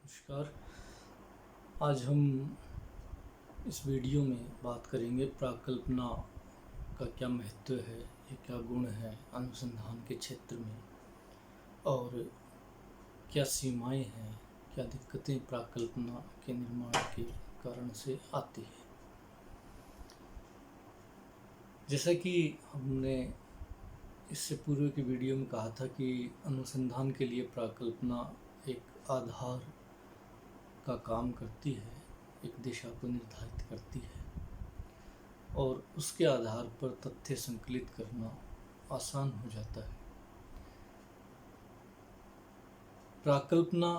नमस्कार। आज हम इस वीडियो में बात करेंगे प्राकल्पना का क्या महत्व है, ये क्या गुण है अनुसंधान के क्षेत्र में और क्या सीमाएं हैं, क्या दिक्कतें प्राकल्पना के निर्माण के कारण से आती है। जैसा कि हमने इससे पूर्व की वीडियो में कहा था कि अनुसंधान के लिए प्राकल्पना एक आधार का काम करती है, एक दिशा को निर्धारित करती है और उसके आधार पर तथ्य संकलित करना आसान हो जाता है। प्राकल्पना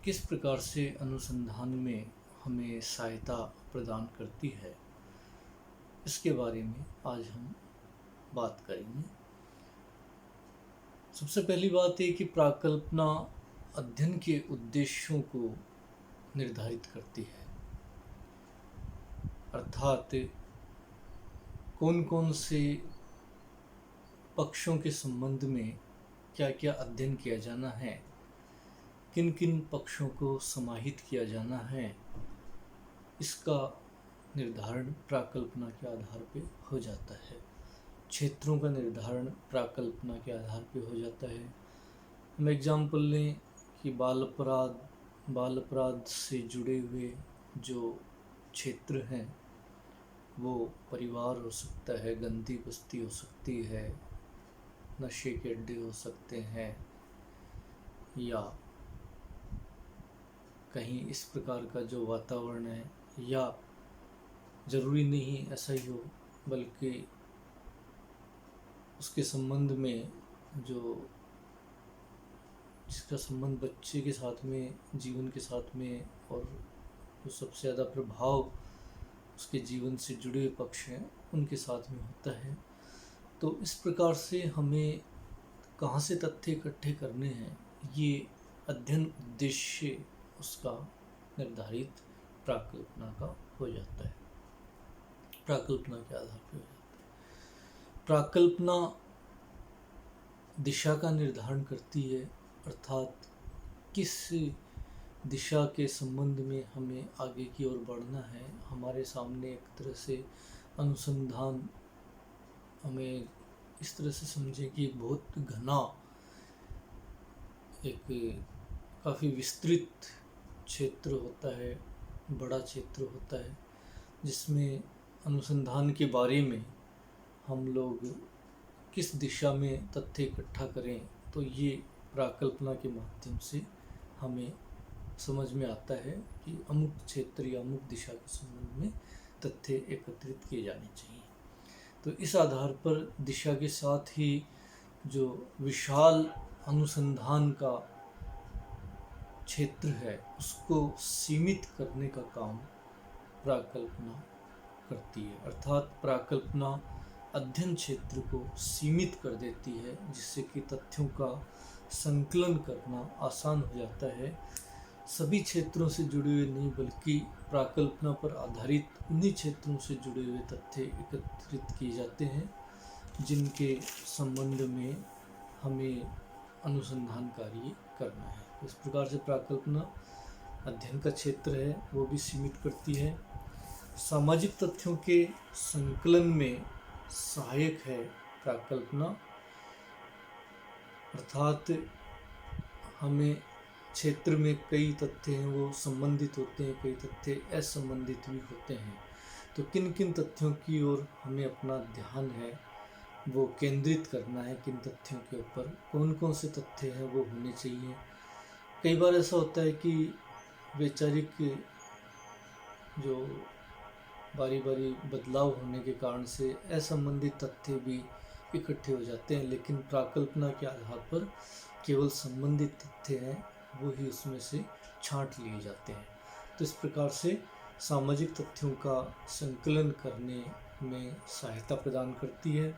किस प्रकार से अनुसंधान में हमें सहायता प्रदान करती है, इसके बारे में आज हम बात करेंगे। सबसे पहली बात है कि प्राकल्पना अध्ययन के उद्देश्यों को निर्धारित करती है, अर्थात कौन कौन से पक्षों के संबंध में क्या क्या अध्ययन किया जाना है, किन किन पक्षों को समाहित किया जाना है, इसका निर्धारण प्राकल्पना के आधार पर हो जाता है। क्षेत्रों का निर्धारण प्राकल्पना के आधार पर हो जाता है। हम एग्जाम्पल लें कि बाल अपराध से जुड़े हुए जो क्षेत्र हैं वो परिवार हो सकता है, गंदी बस्ती हो सकती है, नशे के अड्डे हो सकते हैं, या कहीं इस प्रकार का जो वातावरण है, या ज़रूरी नहीं ऐसा ही हो बल्कि उसके संबंध में जिसका संबंध बच्चे के साथ में, जीवन के साथ में, और जो सबसे ज़्यादा प्रभाव उसके जीवन से जुड़े हुए पक्ष हैं उनके साथ में होता है। तो इस प्रकार से हमें कहाँ से तथ्य इकट्ठे करने हैं, ये अध्ययन उद्देश्य उसका निर्धारित प्राकल्पना का हो जाता है, प्राकल्पना के आधार पर हो जाता है। प्राकल्पना दिशा का निर्धारण करती है, अर्थात किस दिशा के संबंध में हमें आगे की ओर बढ़ना है। हमारे सामने एक तरह से अनुसंधान हमें इस तरह से समझें कि एक बहुत घना, एक काफ़ी विस्तृत क्षेत्र होता है, बड़ा क्षेत्र होता है, जिसमें अनुसंधान के बारे में हम लोग किस दिशा में तथ्य इकट्ठा करें, तो ये प्राकल्पना के माध्यम से हमें समझ में आता है कि अमुक क्षेत्र या अमुक दिशा के संबंध में तथ्य एकत्रित किए जाने चाहिए। तो इस आधार पर दिशा के साथ ही जो विशाल अनुसंधान का क्षेत्र है उसको सीमित करने का काम प्राकल्पना करती है, अर्थात प्राकल्पना अध्ययन क्षेत्र को सीमित कर देती है, जिससे कि तथ्यों का संकलन करना आसान हो जाता है। सभी क्षेत्रों से जुड़े हुए नहीं बल्कि प्राकल्पना पर आधारित उन्हीं क्षेत्रों से जुड़े हुए तथ्य एकत्रित किए जाते हैं जिनके संबंध में हमें अनुसंधान कार्य करना है। इस प्रकार से प्राकल्पना अध्ययन का क्षेत्र है वो भी सीमित करती है। सामाजिक तथ्यों के संकलन में सहायक है प्राकल्पना, अर्थात हमें क्षेत्र में कई तथ्य हैं वो संबंधित होते हैं, कई तथ्य असंबंधित भी होते हैं। तो किन किन तथ्यों की ओर हमें अपना ध्यान है वो केंद्रित करना है, किन तथ्यों के ऊपर कौन कौन से तथ्य हैं वो होने चाहिए। कई बार ऐसा होता है कि वैचारिक जो बारी बारी बदलाव होने के कारण से असंबंधित तथ्य भी इकट्ठे हो जाते हैं, लेकिन प्राकल्पना के आधार पर केवल संबंधित तथ्य हैं वो ही उसमें से छांट लिए जाते हैं। तो इस प्रकार से सामाजिक तथ्यों का संकलन करने में सहायता प्रदान करती है,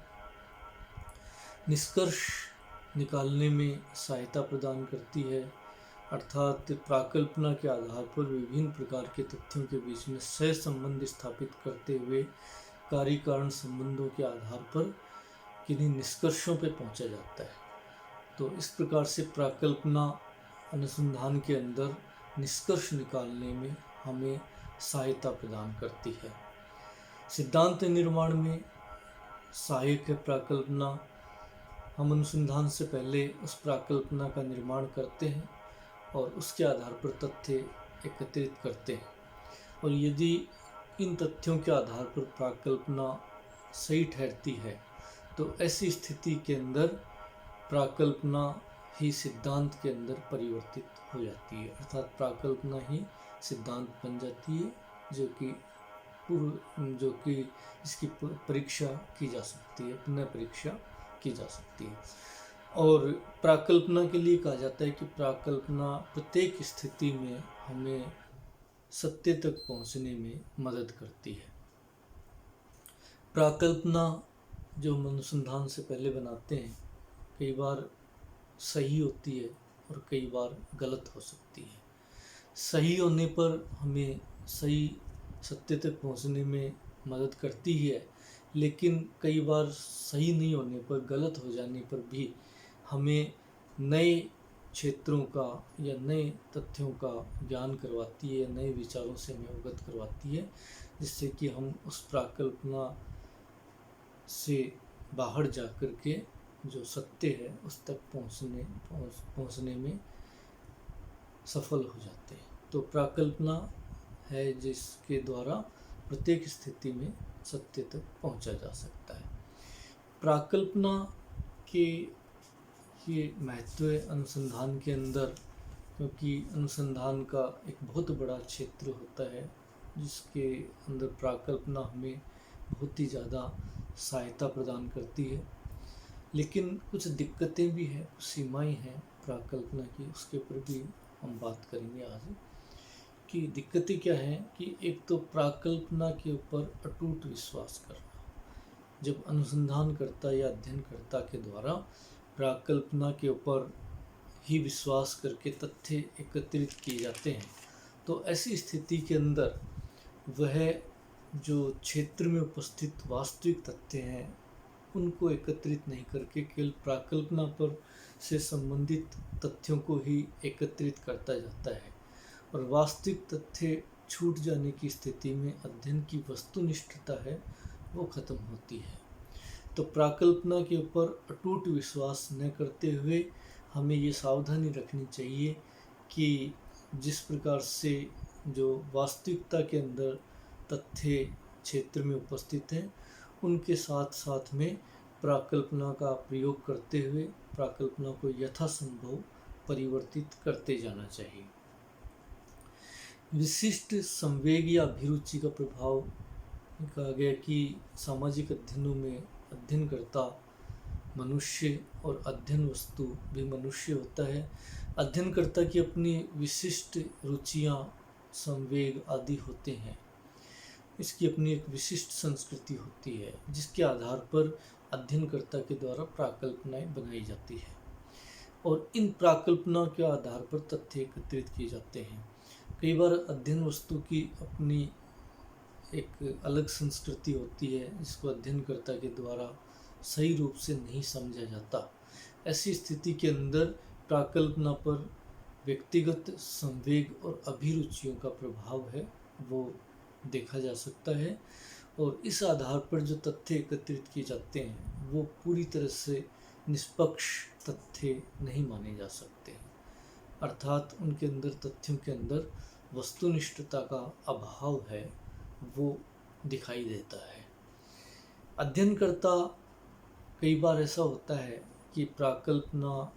निष्कर्ष निकालने में सहायता प्रदान करती है, अर्थात प्राकल्पना के आधार पर विभिन्न प्रकार के तथ्यों के बीच में सहसंबंध स्थापित करते हुए कार्य कारण संबंधों के आधार पर किन्हीं निष्कर्षों पर पहुंचा जाता है। तो इस प्रकार से प्राकल्पना अनुसंधान के अंदर निष्कर्ष निकालने में हमें सहायता प्रदान करती है। सिद्धांत निर्माण में सहायक है प्राकल्पना। हम अनुसंधान से पहले उस प्राकल्पना का निर्माण करते हैं और उसके आधार पर तथ्य एकत्रित करते हैं, और यदि इन तथ्यों के आधार पर प्राकल्पना सही ठहरती है तो ऐसी स्थिति के अंदर प्राकल्पना ही सिद्धांत के अंदर परिवर्तित हो जाती है, अर्थात प्राकल्पना ही सिद्धांत बन जाती है, जो कि इसकी परीक्षा की जा सकती है, पुनः परीक्षा की जा सकती है। और प्राकल्पना के लिए कहा जाता है कि प्राकल्पना प्रत्येक स्थिति में हमें सत्य तक पहुंचने में मदद करती है। प्राकल्पना जो हम अनुसंधान से पहले बनाते हैं कई बार सही होती है और कई बार गलत हो सकती है। सही होने पर हमें सही सत्य तक पहुंचने में मदद करती ही है, लेकिन कई बार सही नहीं होने पर, गलत हो जाने पर भी हमें नए क्षेत्रों का या नए तथ्यों का ज्ञान करवाती है, नए विचारों से हमें अवगत करवाती है, जिससे कि हम उस प्राकल्पना से बाहर जाकर के जो सत्य है उस तक पहुंचने में सफल हो जाते हैं। तो प्राकल्पना है जिसके द्वारा प्रत्येक स्थिति में सत्य तक पहुंचा जा सकता है। प्राकल्पना के ये महत्व है अनुसंधान के अंदर, क्योंकि अनुसंधान का एक बहुत बड़ा क्षेत्र होता है जिसके अंदर प्राकल्पना हमें बहुत ही ज़्यादा सहायता प्रदान करती है। लेकिन कुछ दिक्कतें भी हैं, कुछ सीमाएं हैं प्राकल्पना की, उसके ऊपर भी हम बात करेंगे आज कि दिक्कतें क्या हैं। कि एक तो प्राकल्पना के ऊपर अटूट विश्वास करना। जब अनुसंधानकर्ता या अध्ययनकर्ता के द्वारा प्राकल्पना के ऊपर ही विश्वास करके तथ्य एकत्रित किए जाते हैं, तो ऐसी स्थिति के अंदर वह जो क्षेत्र में उपस्थित वास्तविक तथ्य हैं उनको एकत्रित नहीं करके केवल प्राकल्पना पर से संबंधित तथ्यों को ही एकत्रित करता जाता है, और वास्तविक तथ्य छूट जाने की स्थिति में अध्ययन की वस्तुनिष्ठता है वो खत्म होती है। तो प्राकल्पना के ऊपर अटूट विश्वास न करते हुए हमें ये सावधानी रखनी चाहिए कि जिस प्रकार से जो वास्तविकता के अंदर तथ्य क्षेत्र में उपस्थित हैं उनके साथ साथ में प्राकल्पना का प्रयोग करते हुए प्राकल्पना को यथासंभव परिवर्तित करते जाना चाहिए। विशिष्ट संवेग या अभिरुचि का प्रभाव कहा गया कि सामाजिक अध्ययनों में अध्ययनकर्ता मनुष्य और अध्ययन वस्तु भी मनुष्य होता है। अध्ययनकर्ता की अपनी विशिष्ट रुचियाँ, संवेग आदि होते हैं। इसकी अपनी एक विशिष्ट संस्कृति होती है जिसके आधार पर अध्ययनकर्ता के द्वारा प्राकल्पनाएं बनाई जाती है, और इन प्राकल्पना के आधार पर तथ्य एकत्रित किए जाते हैं। कई बार अध्ययन वस्तु की अपनी एक अलग संस्कृति होती है जिसको अध्ययनकर्ता के द्वारा सही रूप से नहीं समझा जाता। ऐसी स्थिति के अंदर प्राकल्पना पर व्यक्तिगत संवेग और अभिरुचियों का प्रभाव है वो देखा जा सकता है, और इस आधार पर जो तथ्य एकत्रित किए जाते हैं वो पूरी तरह से निष्पक्ष तथ्य नहीं माने जा सकते, अर्थात उनके अंदर तथ्यों के अंदर वस्तुनिष्ठता का अभाव है वो दिखाई देता है। अध्ययनकर्ता कई बार ऐसा होता है कि प्राकल्पना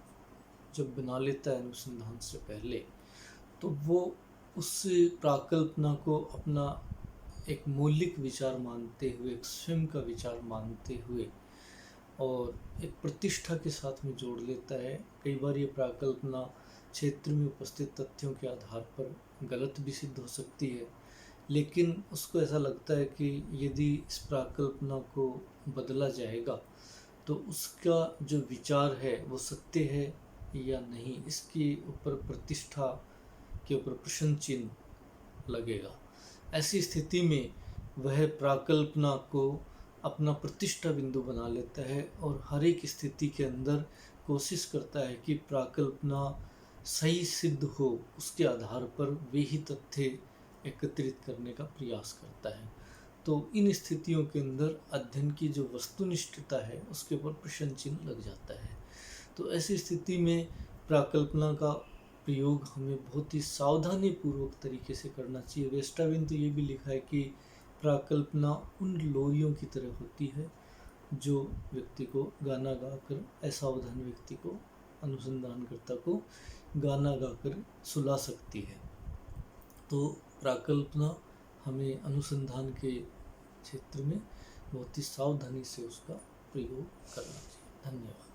जब बना लेता है अनुसंधान से पहले, तो वो उस प्राकल्पना को अपना एक मौलिक विचार मानते हुए, एक स्वयं का विचार मानते हुए और एक प्रतिष्ठा के साथ में जोड़ लेता है। कई बार ये प्राकल्पना क्षेत्र में उपस्थित तथ्यों के आधार पर गलत भी सिद्ध हो सकती है, लेकिन उसको ऐसा लगता है कि यदि इस प्राकल्पना को बदला जाएगा तो उसका जो विचार है वो सत्य है या नहीं, इसके ऊपर प्रतिष्ठा के ऊपर प्रश्न चिन्ह लगेगा। ऐसी स्थिति में वह प्राकल्पना को अपना प्रतिष्ठा बिंदु बना लेता है और हर एक स्थिति के अंदर कोशिश करता है कि प्राकल्पना सही सिद्ध हो, उसके आधार पर वे ही तथ्य एकत्रित करने का प्रयास करता है। तो इन स्थितियों के अंदर अध्ययन की जो वस्तुनिष्ठता है उसके ऊपर प्रश्न चिन्ह लग जाता है। तो ऐसी स्थिति में प्राकल्पना का प्रयोग हमें बहुत ही सावधानी पूर्वक तरीके से करना चाहिए। वेस्टरविन ने तो ये भी लिखा है कि प्राकल्पना उन लोरियों की तरह होती है जो व्यक्ति को गाना गाकर, असावधान व्यक्ति को, अनुसंधानकर्ता को गाना गाकर सुला सकती है। तो प्राकल्पना हमें अनुसंधान के क्षेत्र में बहुत ही सावधानी से उसका प्रयोग करना चाहिए। धन्यवाद।